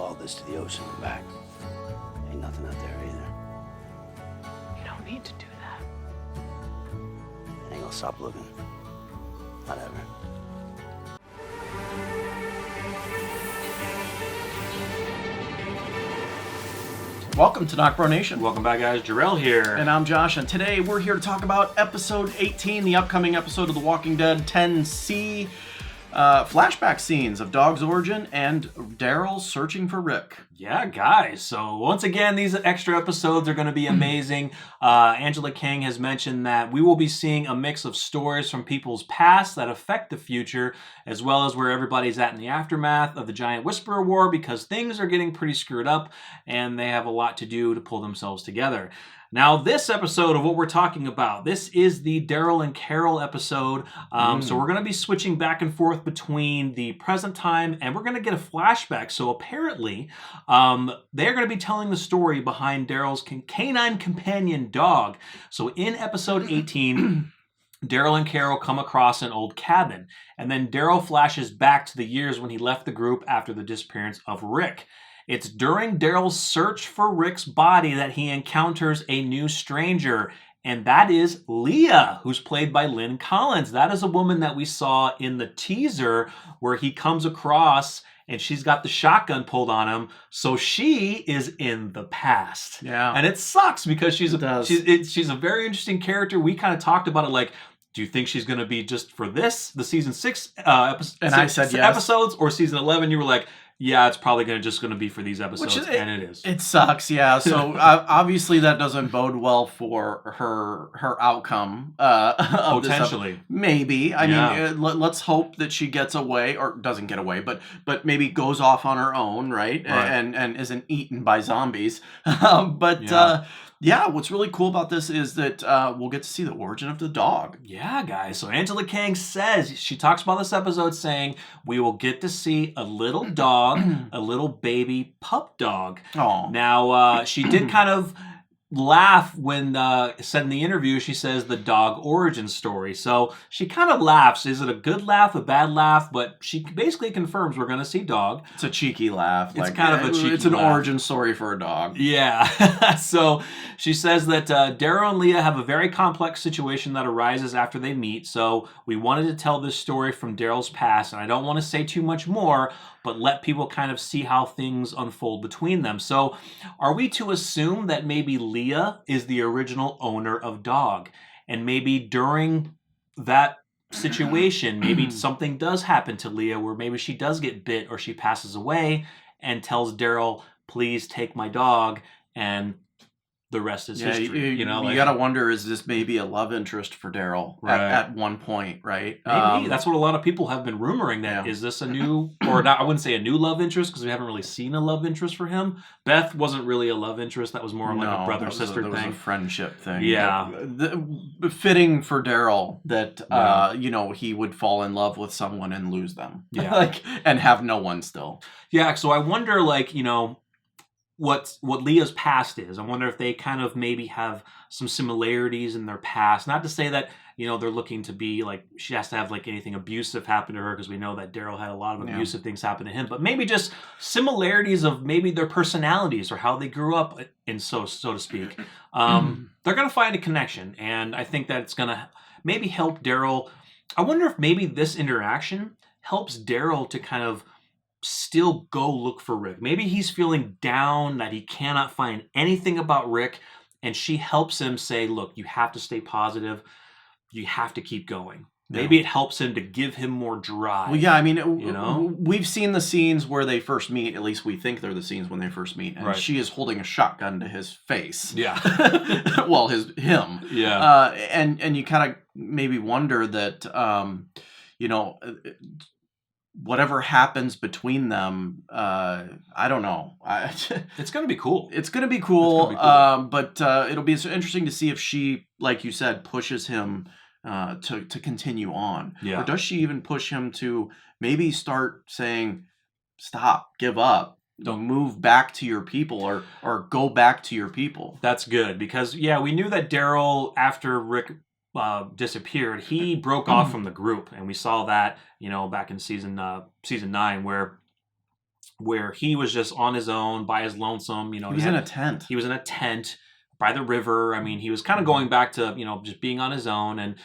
followed this to the ocean and back. Ain't nothing out there either. You don't need to do that. I ain't gonna stop looking. Not ever. Welcome to NocBro Nation. Welcome back, guys. Daryl here. And I'm Josh, and today we're here to talk about episode 18, the upcoming episode of The Walking Dead 10C. Flashback scenes of Dog's origin and Daryl searching for Rick. Yeah, guys. So once again, these extra episodes are going to be amazing. Angela Kang has mentioned that we will be seeing a mix of stories from people's past that affect the future, as well as where everybody's at in the aftermath of the Giant Whisperer War, because things are getting pretty screwed up and they have a lot to do to pull themselves together. Now, this episode of what we're talking about, this is the Daryl and Carol episode. So we're going to be switching back and forth between the present time, and we're going to get a flashback. So apparently, they're going to be telling the story behind Daryl's canine companion dog. So in episode 18, Daryl and Carol come across an old cabin, and then Daryl flashes back to the years when he left the group after the disappearance of Rick. It's during Daryl's search for Rick's body that he encounters a new stranger, and that is Leah, who's played by Lynn Collins. That is a woman that we saw in the teaser where he comes across and she's got the shotgun pulled on him, so she is in the past. Yeah. And it sucks because she's a very interesting character. We kind of talked about it like, do you think she's going to be just for the season 6 I said yes. episodes, or season 11? You were like, yeah, it's probably going to be for these episodes, and it is. It sucks, yeah. So obviously that doesn't bode well for her outcome. Potentially, maybe. I mean, let's hope that she gets away, or doesn't get away, but maybe goes off on her own, right? And isn't eaten by zombies. Yeah, what's really cool about this is that we'll get to see the origin of the dog. Yeah, guys. So Angela Kang says, she talks about this episode saying, we will get to see a little dog, a little baby pup dog. Oh. Now, she did kind of laugh when said in the interview, she says the dog origin story. So she kind of laughs. Is it a good laugh, a bad laugh? But she basically confirms we're going to see dog. It's a cheeky laugh. It's kind of a cheeky It's an laugh. origin story for a dog. Yeah. So she says that Daryl and Leah have a very complex situation that arises after they meet. So we wanted to tell this story from Daryl's past. And I don't want to say too much more, but let people kind of see how things unfold between them. So are we to assume that maybe Leah is the original owner of dog? And maybe during that situation, maybe something does happen to Leah where maybe she does get bit or she passes away and tells Daryl, please take my dog, and the rest is history. You gotta wonder, is this maybe a love interest for Daryl at one point, right? Maybe. That's what a lot of people have been rumoring, that is this a new, or not, I wouldn't say a new love interest because we haven't really seen a love interest for him. Beth wasn't really a love interest. That was more like a brother-sister thing. That was a friendship thing. Yeah. Fitting for Daryl that, he would fall in love with someone and lose them. Yeah. And have no one still. Yeah, so I wonder, what Leah's past is. I wonder if they kind of maybe have some similarities in their past. Not to say that, they're looking to be she has to have anything abusive happen to her, because we know that Daryl had a lot of abusive things happen to him, but maybe just similarities of maybe their personalities or how they grew up, so to speak. They're going to find a connection, and I think that it's going to maybe help Daryl. I wonder if maybe this interaction helps Daryl to kind of still go look for Rick. Maybe he's feeling down that he cannot find anything about Rick, and she helps him say, look, you have to stay positive. You have to keep going. Maybe it helps him to give him more drive. Well, yeah, I mean, we've seen the scenes where they first meet. At least we think they're the scenes when they first meet. And she is holding a shotgun to his face. Yeah. Well, him. Yeah. And you kind of maybe wonder that, whatever happens between them, I don't know. It's going to be cool. It's going to be cool. But it'll be interesting to see if she, like you said, pushes him to continue on. Yeah. Or does she even push him to maybe start saying, stop, give up, don't move back to your people, or go back to your people? That's good, because, we knew that Daryl, after Rick disappeared, he broke off from the group, and we saw that back in season 9, where where he was just on his own, by his lonesome. You know, He was in a tent. He was in a tent by the river. I mean, he was kind of going back to, you know, just being on his own. And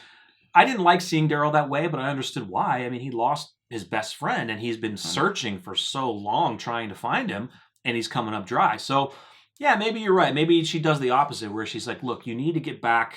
I didn't like seeing Daryl that way, but I understood why. I mean, he lost his best friend, and he's been searching for so long trying to find him, and he's coming up dry. So, yeah, maybe you're right. Maybe she does the opposite, where she's like, look, you need to get back,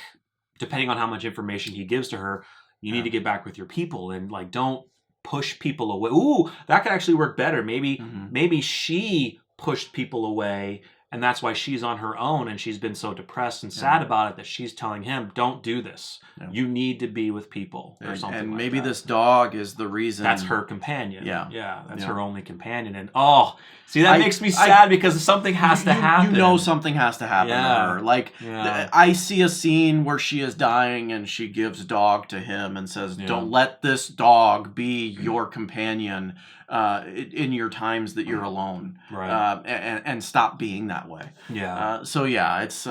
depending on how much information he gives to her, you need to get back with your people, and like, don't push people away. Ooh, that could actually work better. Maybe she pushed people away, and that's why she's on her own, and she's been so depressed and sad about it that she's telling him, don't do this. You need to be with people, or something and like maybe that. This dog is the reason. That's her companion. Yeah. That's her only companion. And see, that makes me sad because something has to happen. You know something has to happen to her. Like, I see a scene where she is dying and she gives dog to him and says, don't let this dog be your companion in your times that you're alone. Right. And stop being that way. Yeah. So yeah, it's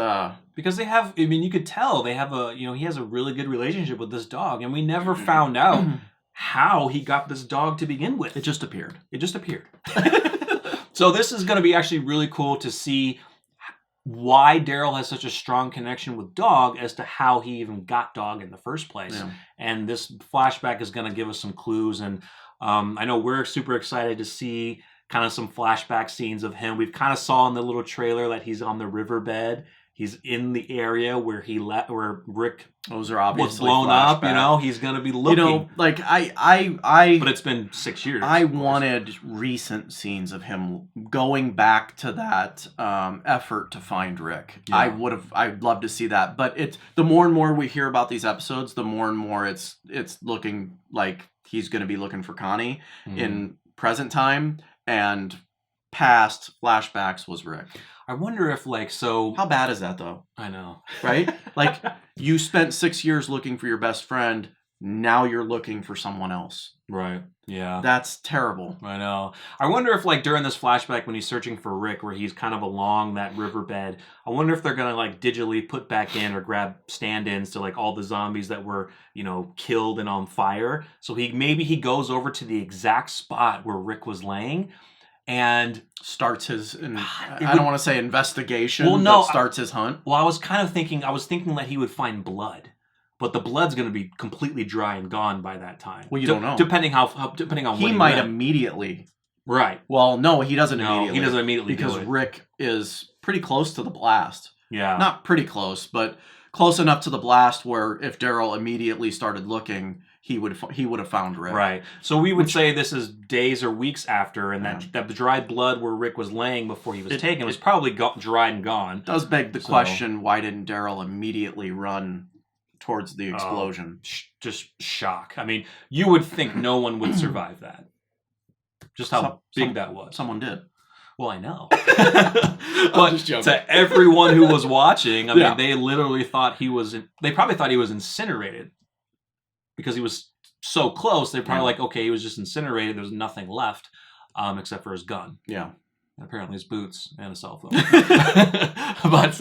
because they have, I mean, you could tell they have he has a really good relationship with this dog, and we never found out how he got this dog to begin with. It just appeared. So this is going to be actually really cool to see why Daryl has such a strong connection with Dog as to how he even got Dog in the first place. Yeah. And this flashback is going to give us some clues. And I know we're super excited to see kind of some flashback scenes of him. We've kind of saw in the little trailer that he's on the riverbed. He's in the area where where Rick Those are obviously was blown up. You know, he's going to be looking. You know, like I. But it's been 6 years. I wanted recent scenes of him going back to that effort to find Rick. Yeah. I'd love to see that. But the more and more we hear about these episodes, the more and more it's looking like he's going to be looking for Connie in present time, and past flashbacks was Rick. I wonder if how bad is that though? I know. Right? Like, you spent 6 years looking for your best friend. Now you're looking for someone else. Right. Yeah. That's terrible. I know. I wonder if during this flashback when he's searching for Rick, where he's kind of along that riverbed, I wonder if they're going to digitally put back in or grab stand-ins to all the zombies that were, killed and on fire. So maybe he goes over to the exact spot where Rick was laying and starts his, I don't want to say investigation, but starts his hunt. Well, I was thinking that he would find blood, but the blood's going to be completely dry and gone by that time. Well, you don't know. Depending on he might immediately. Right. Well, no, he doesn't immediately. He doesn't immediately because Rick is pretty close to the blast. Yeah. Not pretty close, but close enough to the blast where if Daryl immediately started looking, he would have found Rick. Right. So we would say this is days or weeks after, and that the dried blood where Rick was laying before he was taken was probably dried and gone. Does beg the question, why didn't Daryl immediately run towards the explosion? Just shock. I mean, you would think no one would survive that. Just how big that was. Someone did. Well, I know. But to everyone who was watching, I mean, they literally thought they probably thought he was incinerated. Because he was so close, they're probably okay, he was just incinerated. There's nothing left except for his gun. Yeah. And apparently his boots and a cell phone. But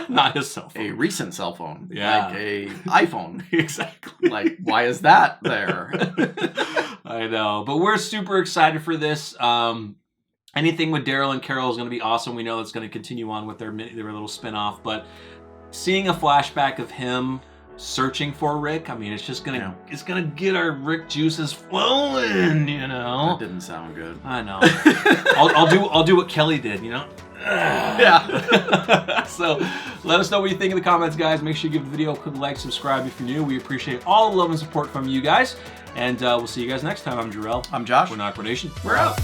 not his cell phone. A recent cell phone. Yeah. Like a iPhone. Exactly. Like, why is that there? I know. But we're super excited for this. Anything with Daryl and Carol is going to be awesome. We know it's going to continue on with their little spin-off. But seeing a flashback of him searching for Rick, I mean, it's just gonna get our Rick juices flowing, That didn't sound good. I know. I'll do what Kelly did, Yeah. So let us know what you think in the comments, guys. Make sure you give the video a quick like, subscribe if you're new. We appreciate all the love and support from you guys, and we'll see you guys next time. I'm Daryl. I'm Josh. We're NocBro Nation. We're out.